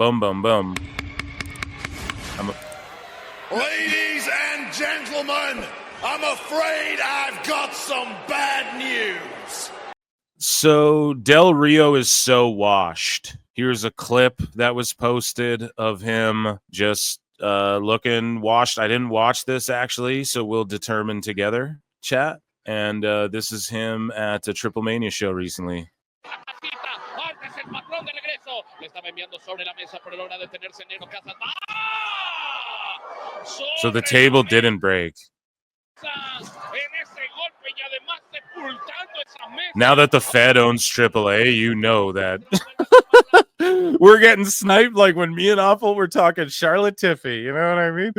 Boom, boom, boom. Ladies and gentlemen, I'm afraid I've got some bad news. So Del Rio is so washed. Here's a clip that was posted of him just looking washed. I didn't watch this actually, so we'll determine together, chat. And this is him at a Triple Mania show recently. So the table didn't break. Now that the Fed owns AAA, you know that we're getting sniped like when me and Awful were talking Charlotte Tiffy. You know what I mean?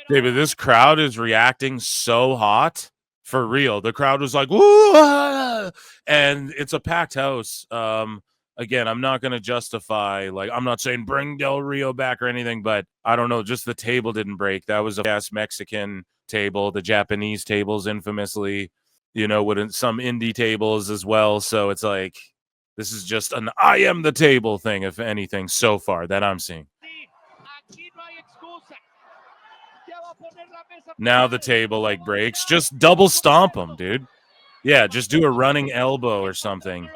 David, this crowd is reacting so hot. For real. The crowd was like, woo! And it's a packed house. Again, I'm not going to justify, like, I'm not saying bring Del Rio back or anything, but I don't know, just the table didn't break. That was a gas Mexican table. The Japanese tables infamously, you know, with some indie tables as well. So it's like, this is just an I am the table thing, if anything, so far that I'm seeing. Now the table, like, breaks. Just double stomp them, dude. Yeah, just do a running elbow or something.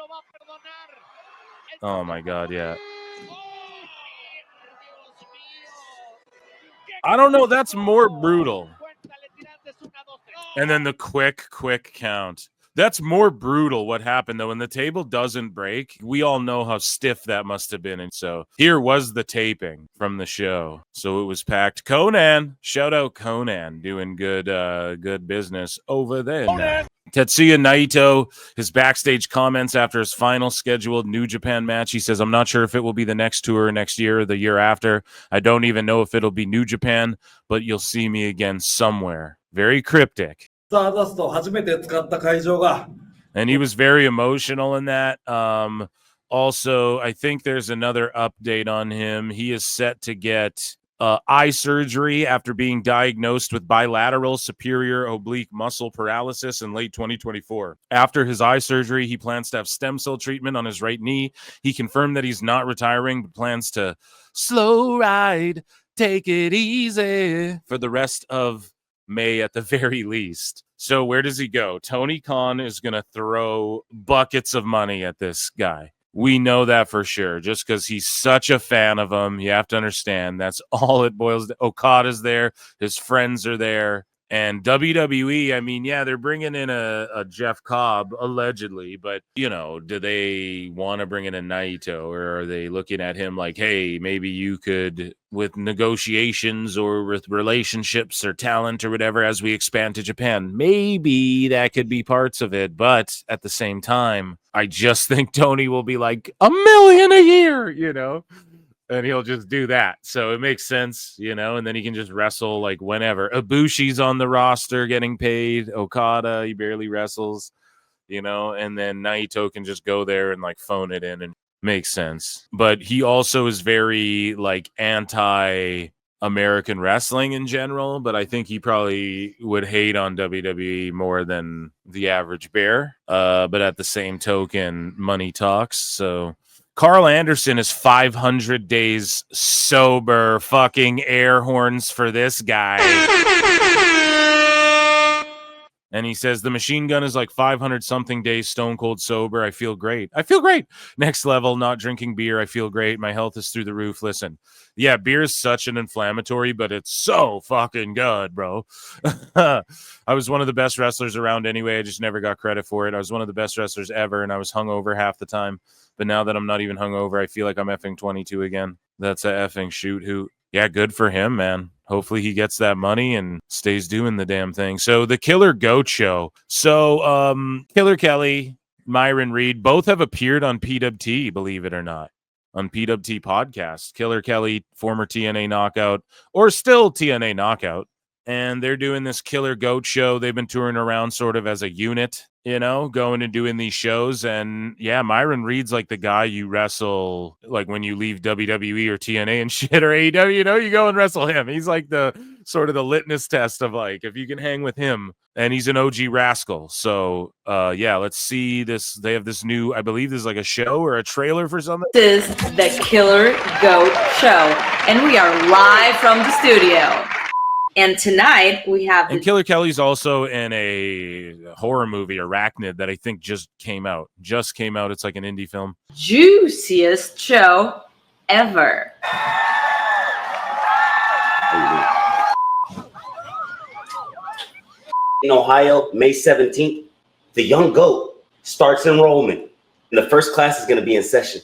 Oh, my God, yeah. I don't know. That's more brutal. And then the quick count. That's more brutal what happened, though. When the table doesn't break, we all know how stiff that must have been. And so here was the taping from the show. So it was packed. Conan, shout out Conan, doing good business over there. Now. Tetsuya Naito, his backstage comments after his final scheduled New Japan match. He says, I'm not sure if it will be the next tour next year or the year after. I don't even know if it'll be New Japan, but you'll see me again somewhere. Very cryptic. And he was very emotional in that. Also, I think there's another update on him. He is set to get eye surgery after being diagnosed with bilateral superior oblique muscle paralysis in late 2024. After his eye surgery, he plans to have stem cell treatment on his right knee. He confirmed that he's not retiring, but plans to slow ride, take it easy for the rest of May at the very least. So where does he go? Tony Khan is going to throw buckets of money at this guy. We know that for sure, just because he's such a fan of him. You have to understand that's all it boils down. Okada's there. His friends are there. And WWE, I mean, yeah, they're bringing in a Jeff Cobb, allegedly. But, you know, do they want to bring in a Naito? Or are they looking at him like, hey, maybe you could, with negotiations or with relationships or talent or whatever, as we expand to Japan, maybe that could be parts of it. But at the same time, I just think Tony will be like $1 million a year, you know? And he'll just do that. So it makes sense, you know, and then he can just wrestle like whenever. Ibushi's on the roster getting paid. Okada, he barely wrestles, you know, and then Naito can just go there and like phone it in and makes sense. But he also is very like anti-American wrestling in general, but I think he probably would hate on WWE more than the average bear. But at the same token, money talks. So Karl Anderson is 500 days sober. Fucking air horns for this guy. And he says the machine gun is like 500 something days stone cold sober. I feel great. I feel great. Next level, not drinking beer. I feel great. My health is through the roof. Listen, yeah, beer is such an inflammatory, but it's so fucking good, bro. I was one of the best wrestlers around anyway. I just never got credit for it. I was one of the best wrestlers ever, and I was hungover half the time. But now that I'm not even hungover, I feel like I'm effing 22 again. That's a effing shoot hoot. Yeah, good for him, man. Hopefully he gets that money and stays doing the damn thing. So the Killer Goat Show. So Killer Kelly, Myron Reed, both have appeared on PWT, believe it or not, on PWT podcast. Killer Kelly, former TNA Knockout, or still TNA Knockout. And they're doing this Killer Goat Show. They've been touring around sort of as a unit, you know, going and doing these shows. And yeah, Myron Reed's like the guy you wrestle, like when you leave WWE or TNA and shit or AEW, you know, you go and wrestle him. He's like the sort of the litmus test of like, if you can hang with him, and he's an OG rascal. So yeah, let's see this. They have this new, I believe this is like a show or a trailer for something. This is the Killer Goat Show, and we are live from the studio. And tonight we have... And Killer Kelly's also in a horror movie, Arachnid, that I think just came out. It's like an indie film. Juiciest show ever. In Ohio, May 17th, the Young Goat starts enrollment. And the first class is going to be in session.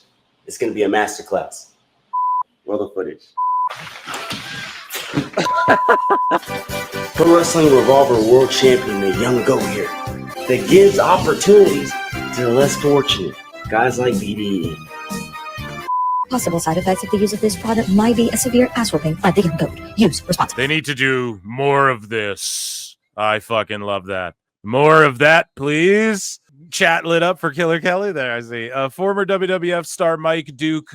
It's going to be a master class. Roll the footage. Pro Wrestling Revolver World Champion, the Young Goat here, that gives opportunities to the less fortunate, guys like BDE. Possible side effects of the use of this product might be a severe ass whooping by the Young Goat. Use responsibly. They need to do more of this. I fucking love that. More of that, please. Chat lit up for Killer Kelly there, I see. Former WWF star Mike Duke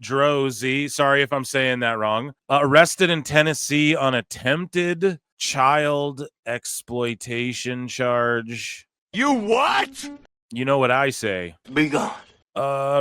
Drozy, sorry if I'm saying that wrong, arrested in Tennessee on attempted child exploitation charge. You what? You know what I say. Be gone.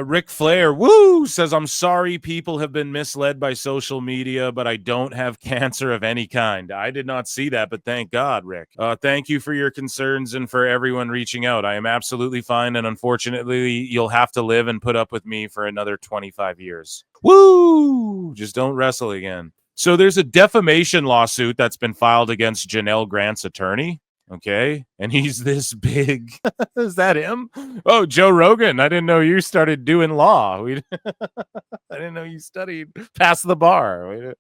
Ric Flair, woo, says, I'm sorry people have been misled by social media, but I don't have cancer of any kind. I did not see that, but thank God, Rick. Thank you for your concerns and for everyone reaching out. I am absolutely fine, and unfortunately, you'll have to live and put up with me for another 25 years. Woo! Just don't wrestle again. So there's a defamation lawsuit that's been filed against Janelle Grant's attorney. Okay, and he's this big. Is that him? Oh, Joe Rogan. I didn't know you started doing law. I didn't know you studied past the bar.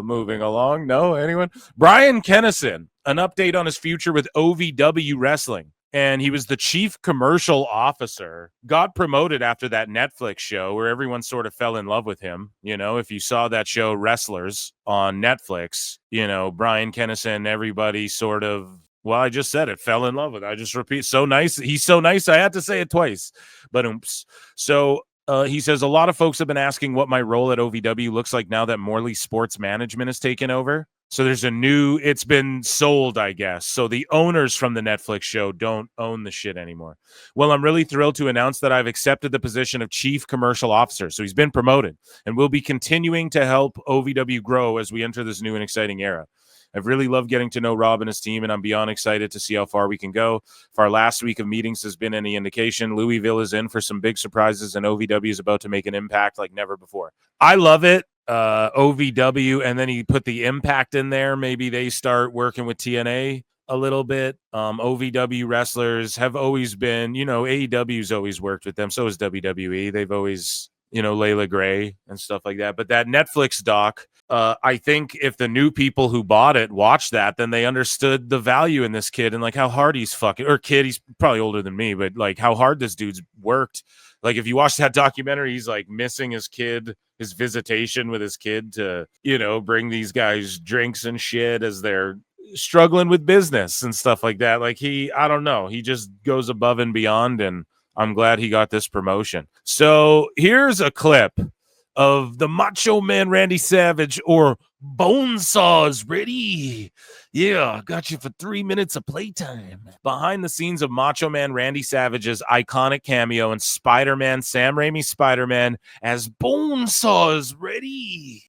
Moving along. No, anyone? Brian Kennison. An update on his future with OVW Wrestling. And he was the chief commercial officer, got promoted after that Netflix show where everyone sort of fell in love with him. You know, if you saw that show Wrestlers on Netflix, you know, Brian Kennison, everybody sort of, well, I just said it, fell in love with it. I just repeat, so nice. He's so nice. I had to say it twice, but oops. So he says, a lot of folks have been asking what my role at OVW looks like now that Morley Sports Management has taken over. So there's a new, it's been sold, I guess. So the owners from the Netflix show don't own the shit anymore. Well, I'm really thrilled to announce that I've accepted the position of chief commercial officer. So he's been promoted and will be continuing to help OVW grow as we enter this new and exciting era. I've really loved getting to know Rob and his team, and I'm beyond excited to see how far we can go. If our last week of meetings has been any indication, Louisville is in for some big surprises, and OVW is about to make an impact like never before. I love it. OVW, and then he put the Impact in there. Maybe they start working with TNA a little bit. OVW wrestlers have always been, you know, AEW's always worked with them. So is WWE. They've always, you know, Layla Gray and stuff like that. But that Netflix doc, I think if the new people who bought it watched that, then they understood the value in this kid and like how hard he's fucking, or kid, he's probably older than me, but like how hard this dude's worked. Like if you watch that documentary, he's like missing his kid, his visitation with his kid to, you know, bring these guys drinks and shit as they're struggling with business and stuff like that. Like I don't know. He just goes above and beyond, and I'm glad he got this promotion. So here's a clip of the Macho Man Randy Savage, or Bonesaws, ready. Yeah, got you for 3 minutes of playtime. Behind the scenes of Macho Man Randy Savage's iconic cameo in Spider-Man, Sam Raimi's Spider-Man, as Bonesaws, ready.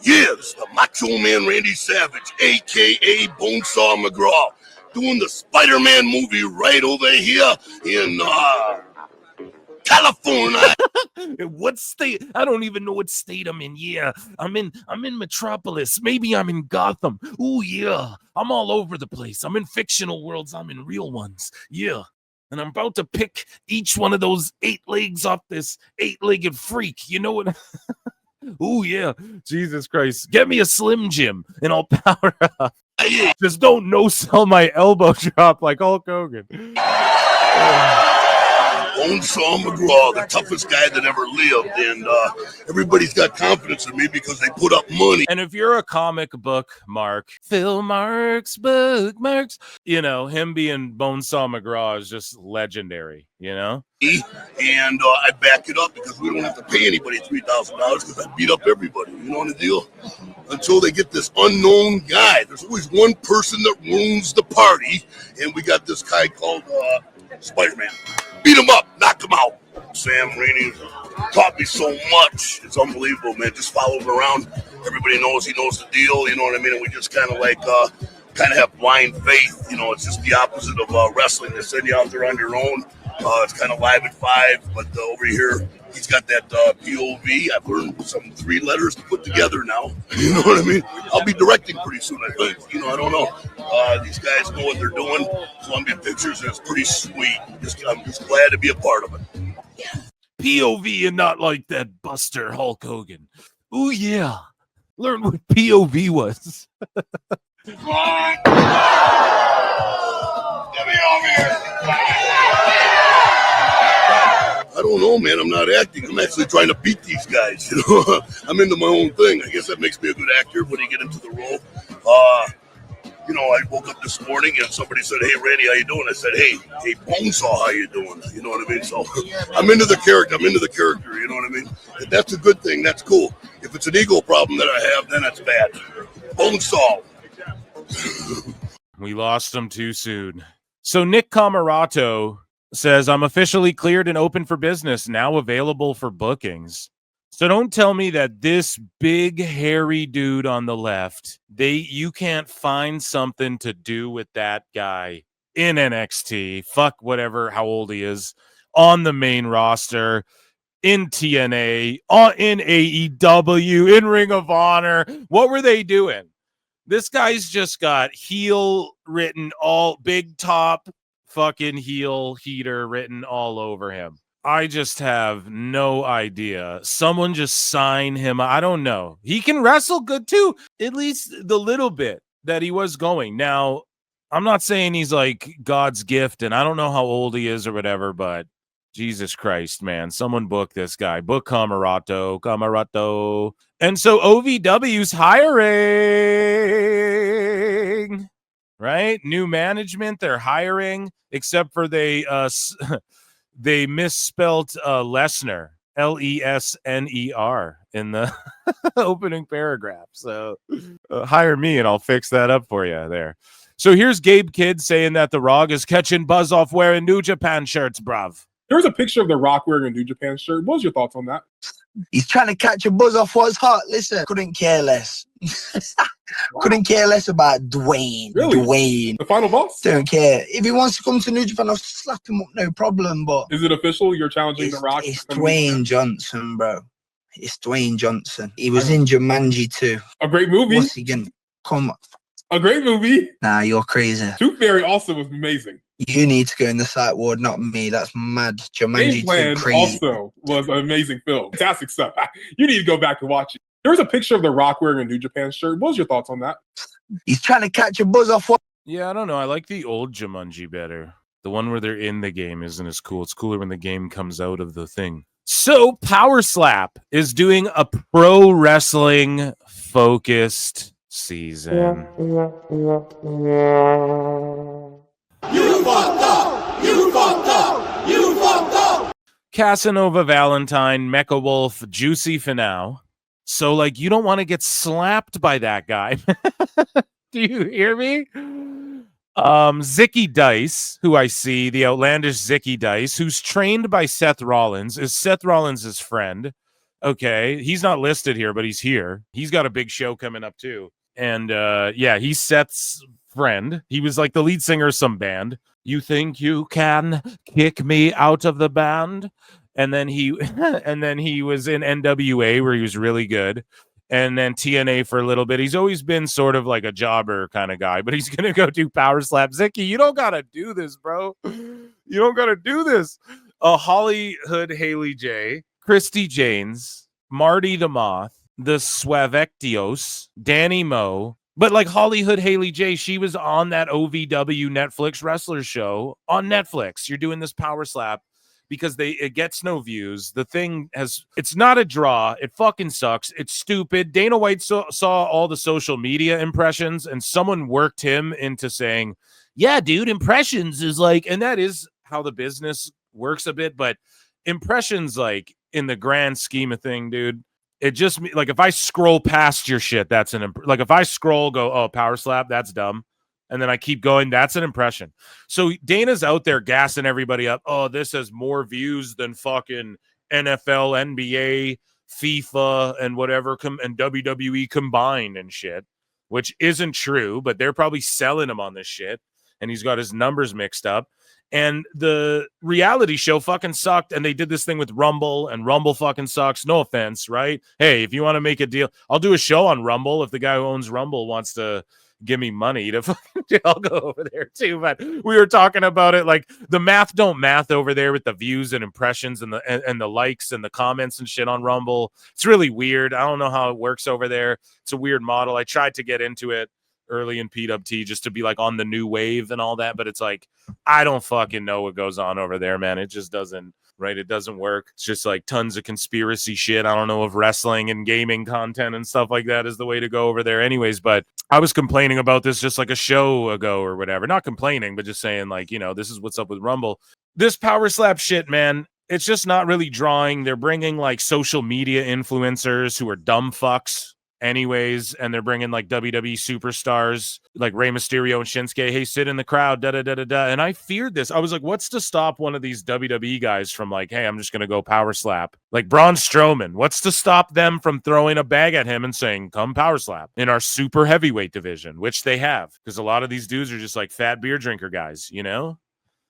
Yes, the Macho Man Randy Savage, a.k.a. Bonesaw McGraw, doing the Spider-Man movie right over here in California. What state? I don't even know what state I'm in. Yeah, I'm in Metropolis. Maybe I'm in Gotham. Oh yeah, I'm all over the place. I'm in fictional worlds. I'm in real ones. Yeah, and I'm about to pick each one of those 8 legs off this 8-legged freak. You know what? Oh yeah, Jesus Christ! Get me a Slim Jim and I'll power up. Just don't no sell my elbow drop like Hulk Hogan. Bonesaw McGraw, the toughest guy that ever lived. And everybody's got confidence in me because they put up money. And if you're a comic book mark, Phil Marks, bookmarks, you know, him being Bonesaw McGraw is just legendary, you know? And I back it up because we don't have to pay anybody $3,000 because I beat up everybody. You know the deal? Until they get this unknown guy. There's always one person that ruins the party, and we got this guy called Spider-Man. Beat him up, knock him out. Sam Rainey taught me so much. It's unbelievable, man. Just follow him around. Everybody knows he knows the deal. You know what I mean? And we just kind of have blind faith. You know, it's just the opposite of wrestling. They send you out there on your own. It's kind of live at 5, but over here, he's got that POV. I've learned some 3 letters to put together now. You know what I mean? I'll be directing pretty soon, I think. You know, I don't know. These guys know what they're doing. Columbia Pictures is pretty sweet. I'm just glad to be a part of it. POV and not like that Buster Hulk Hogan. Ooh, yeah. Learn what POV was. Get me over here. I don't know, man. I'm not acting. I'm actually trying to beat these guys. You know, I'm into my own thing. I guess that makes me a good actor when you get into the role. You know, I woke up this morning and somebody said, "Hey, Randy, how you doing?" I said, "Hey, Bonesaw, how you doing?" You know what I mean? So I'm into the character. You know what I mean? If that's a good thing. That's cool. If it's an ego problem that I have, then that's bad. Bonesaw. We lost him too soon. So Nick Kamarato says, I'm officially cleared and open for business, now available for bookings. So don't tell me that this big hairy dude on the left, you can't find something to do with that guy in NXT, fuck whatever, how old he is, on the main roster, in TNA, in AEW, in Ring of Honor. What were they doing? This guy's just got heel written all big top fucking heel heater written all over him. I just have no idea. Someone just sign him. I don't know. He can wrestle good too. At least the little bit that he was going. Now, I'm not saying he's like God's gift and I don't know how old he is or whatever, but Jesus Christ, man. Someone book this guy. Book Kamarato. And so OVW's hiring, right? New management, they're hiring, except for they misspelt Lesnar, Lesner, in the opening paragraph. So hire me and I'll fix that up for you there. So here's Gabe Kidd saying that The Rock is catching buzz off wearing New Japan shirts, bruv. There was a picture of The Rock wearing a New Japan shirt. What was your thoughts on that? He's trying to catch a buzz off what's hot. Listen, couldn't care less. Couldn't care less about Dwayne. Really? Dwayne. The final boss? Don't care. If he wants to come to New Japan, I'll slap him up, no problem. But is it official? You're challenging The Rock? It's Dwayne Johnson, bro. It's Dwayne Johnson. He was in Jumanji too. A great movie. What's he gonna come? A great movie. Nah, you're crazy. Tooth Fairy also was amazing. You need to go in the psych ward, not me. That's mad. Jumanji too crazy. Also was an amazing film. Fantastic stuff. You need to go back and watch it. There was a picture of The Rock wearing a New Japan shirt. What was your thoughts on that? He's trying to catch a buzz off what? Yeah, I don't know. I like the old Jumanji better. The one where they're in the game isn't as cool. It's cooler when the game comes out of the thing. So Power Slap is doing a pro wrestling focused season. You fucked up! You fucked up! You fucked up! Casanova Valentine, Mecha Wolf, Juicy Finau. So, like, you don't want to get slapped by that guy. Do you hear me? Zicky Dice, who I see, the outlandish Zicky Dice, who's trained by Seth Rollins. Is Seth Rollins his friend? Okay, he's not listed here, but he's here. He's got a big show coming up, too. And, yeah, he's Seth's friend. He was like the lead singer of some band. You think you can kick me out of the band? And then he was in NWA where he was really good. And then TNA for a little bit. He's always been sort of like a jobber kind of guy, but he's going to go do Power Slap. Zicky, you don't got to do this, bro. You don't got to do this. HollyHood Haley J, Christy Janes, Marty the Moth, the Suavectios, Danny Moe. But like HollyHood Haley J, she was on that OVW Netflix wrestler show on Netflix. You're doing this Power Slap. because it gets no views. The thing it's not a draw. It fucking sucks. It's stupid. Dana White saw all the social media impressions, and someone worked him into saying, yeah, dude, impressions is like, and that is how the business works a bit, but impressions, like, in the grand scheme of thing, dude, it just, like, if I scroll past your shit, that's like, if I scroll, go, oh, power slap, that's dumb, and then I keep going, that's an impression. So Dana's out there gassing everybody up. Oh, this has more views than fucking NFL, NBA, FIFA, and whatever, and WWE combined and shit, which isn't true, but they're probably selling him on this shit, and he's got his numbers mixed up. And the reality show fucking sucked, and they did this thing with Rumble, and Rumble fucking sucks. No offense, right? Hey, if you want to make a deal, I'll do a show on Rumble. If the guy who owns Rumble wants to give me money to fucking, I'll go over there too. But we were talking about it, like, the math don't math over there with the views and impressions and the likes and the comments and shit on Rumble. It's really weird. I don't know how it works over there. It's a weird model. I tried to get into it early in PWT just to be like on the new wave and all that, but it's like, I don't fucking know what goes on over there, man. It just doesn't, right? It doesn't work. It's just like tons of conspiracy shit. I don't know if wrestling and gaming content and stuff like that is the way to go over there anyways, but I was complaining about this just like a show ago or whatever. Not complaining, but just saying, like, you know, this is what's up with Rumble. This power slap shit, man, it's just not really drawing. They're bringing like social media influencers who are dumb fucks anyways, and they're bringing like WWE superstars like Rey Mysterio and Shinsuke. Hey, sit in the crowd, da-da-da-da-da. And I feared this. I was like, what's to stop one of these WWE guys from like, hey, I'm just going to go power slap? Like Braun Strowman. What's to stop them from throwing a bag at him and saying, come power slap in our super heavyweight division, which they have, because a lot of these dudes are just like fat beer drinker guys, you know,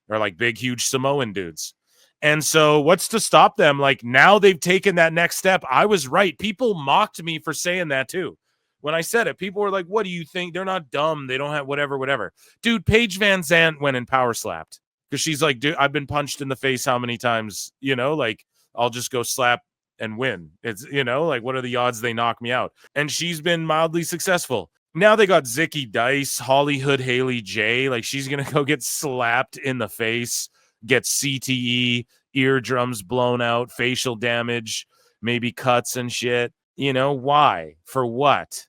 or like big, huge Samoan dudes. And so what's to stop them? Like, now they've taken that next step. I was right. People mocked me for saying that too. When I said it, people were like, what do you think? They're not dumb. They don't have whatever. Dude, Paige Van Zandt went and power slapped because she's like, dude, I've been punched in the face how many times, you know, like, I'll just go slap and win. It's, you know, like, what are the odds they knock me out? And she's been mildly successful. Now they got Zicky Dice, HollyHood Haley J. Like, she's going to go get slapped in the face, get CTE, eardrums blown out, facial damage, maybe cuts and shit. You know, why? For what?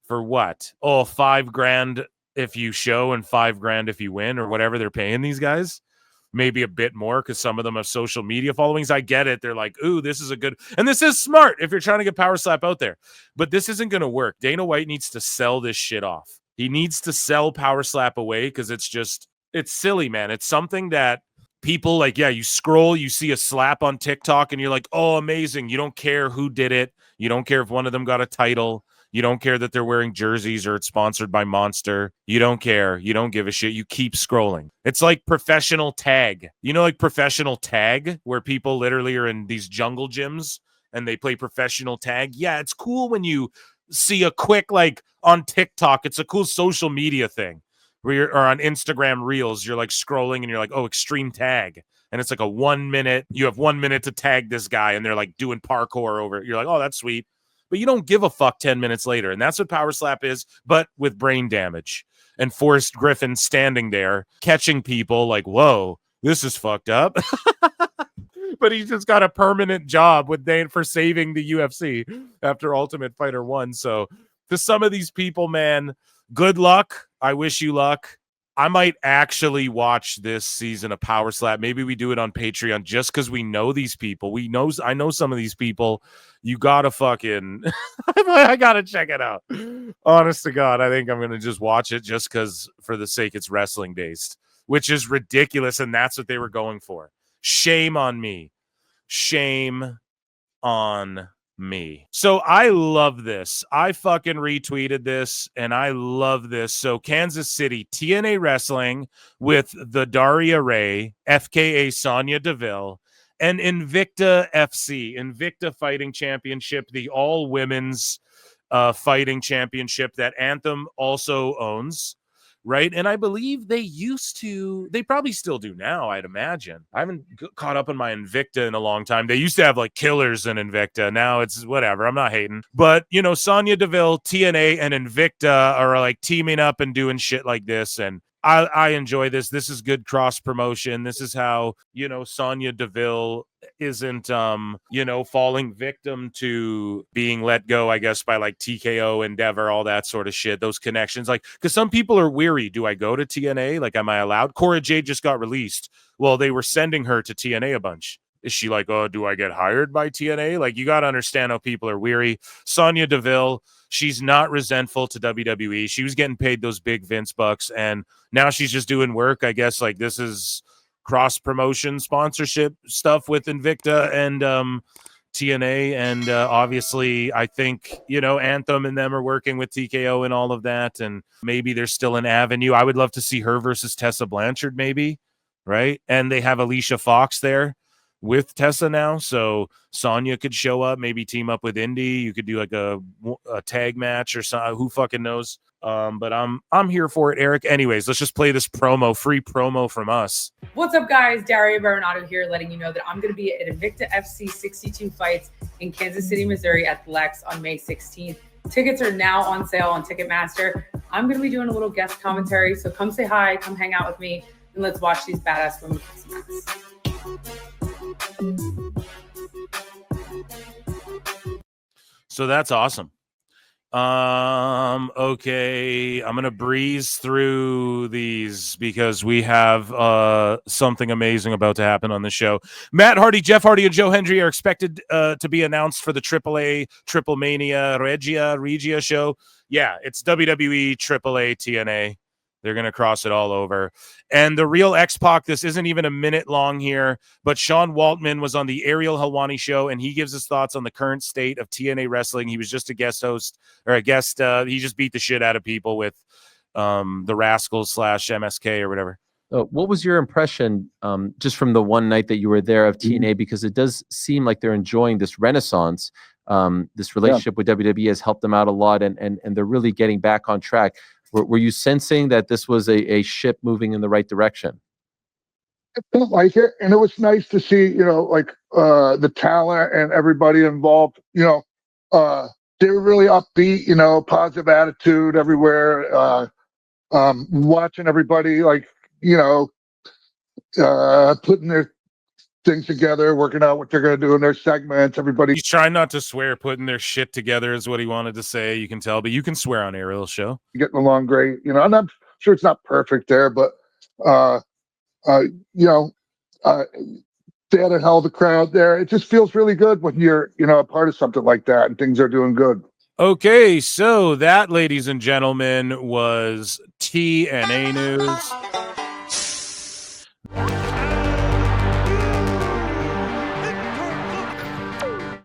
For what? Oh, $5,000 if you show and $5,000 if you win, or whatever they're paying these guys. Maybe a bit more because some of them have social media followings. I get it. They're like, ooh, this is a good, and this is smart if you're trying to get power slap out there. But this isn't going to work. Dana White needs to sell this shit off. He needs to sell power slap away because it's silly, man. It's something that people like, yeah, you scroll, you see a slap on TikTok and you're like, oh, amazing. You don't care who did it. You don't care if one of them got a title. You don't care that they're wearing jerseys or it's sponsored by Monster. You don't care. You don't give a shit. You keep scrolling. It's like professional tag. You know, like professional tag, where people literally are in these jungle gyms and they play professional tag. Yeah, it's cool when you see a quick, like on TikTok, it's a cool social media thing. Or on Instagram Reels, you're like scrolling and you're like, oh, extreme tag. And it's like a 1 minute. You have 1 minute to tag this guy and they're like doing parkour over it. You're like, oh, that's sweet. But you don't give a fuck 10 minutes later. And that's what power slap is, but with brain damage. And Forrest Griffin standing there catching people like, whoa, this is fucked up. But he's just got a permanent job with Dane for saving the UFC after Ultimate Fighter 1. So to some of these people, man, good luck. I wish you luck. I might actually watch this season of Power Slap. Maybe we do it on Patreon just because we know these people. I know some of these people. You gotta fucking I gotta check it out. Honest to God, I think I'm gonna just watch it just because for the sake it's wrestling based, which is ridiculous, and that's what they were going for. Shame on me. Shame on me. So I love this. I fucking retweeted this and I love this. So Kansas City, TNA Wrestling with the Daria Ray, FKA Sonya Deville, and Invicta FC, Invicta Fighting Championship, the all-women's fighting championship that Anthem also owns. Right. And I believe they probably still do now, I'd imagine. I haven't caught up on my Invicta in a long time. They used to have like killers in Invicta. Now it's whatever. I'm not hating. But, you know, Sonya Deville, TNA, and Invicta are like teaming up and doing shit like this. And I enjoy this. This is good cross promotion. This is how, you know, Sonya Deville isn't falling victim to being let go, I guess, by like TKO, Endeavor, all that sort of shit, those connections. Like, because some people are weary. Do I go to TNA? Like, am I allowed? Cora Jade just got released. Well, they were sending her to TNA a bunch. Is she like, oh, do I get hired by TNA? Like, you got to understand how people are weary. Sonya Deville, she's not resentful to WWE. She was getting paid those big Vince bucks, and now she's just doing work. I guess like this is cross promotion sponsorship stuff with Invicta and TNA, and obviously I think, you know, Anthem and them are working with TKO and all of that, and maybe there's still an avenue. I would love to see her versus Tessa Blanchard, maybe, right? And they have Alicia Fox there with Tessa now, so Sonya could show up, maybe team up with Indy. You could do like a tag match or something. Who fucking knows? But I'm here for it, Eric. Anyways, let's just play this free promo from us. What's up, guys? Daria Baronato here, letting you know that I'm going to be at Invicta FC 62 fights in Kansas City, Missouri at the Lex on May 16th. Tickets are now on sale on Ticketmaster. I'm going to be doing a little guest commentary, so come say hi, come hang out with me, and let's watch these badass women kiss ass. So that's awesome. Okay, I'm gonna breeze through these because we have something amazing about to happen on the show. Matt Hardy, Jeff Hardy, and Joe Hendry are expected to be announced for the AAA Triple Mania Regia show. Yeah, it's WWE AAA TNA. They're going to cross it all over. And the real X-Pac, this isn't even a minute long here, but Sean Waltman was on the Ariel Helwani show, and he gives his thoughts on the current state of TNA wrestling. He was just a guest host, or a guest. He just beat the shit out of people with the Rascals / MSK or whatever. What was your impression just from the one night that you were there of TNA? Because it does seem like they're enjoying this renaissance. This relationship with WWE has helped them out a lot, and they're really getting back on track. Were you sensing that this was a ship moving in the right direction? I felt like it, and it was nice to see, you know, like the talent and everybody involved. You know, they were really upbeat. You know, positive attitude everywhere. Watching everybody, like, you know, putting their things together, working out what they're going to do in their segments. Everybody. He's trying not to swear, putting their shit together is what he wanted to say. You can tell, but you can swear on Ariel's show. Getting along great, you know, and I'm sure it's not perfect there, but you know, they had a hell of a crowd there. It just feels really good when you're, you know, a part of something like that and things are doing good. Okay, so that, ladies and gentlemen, was TNA news.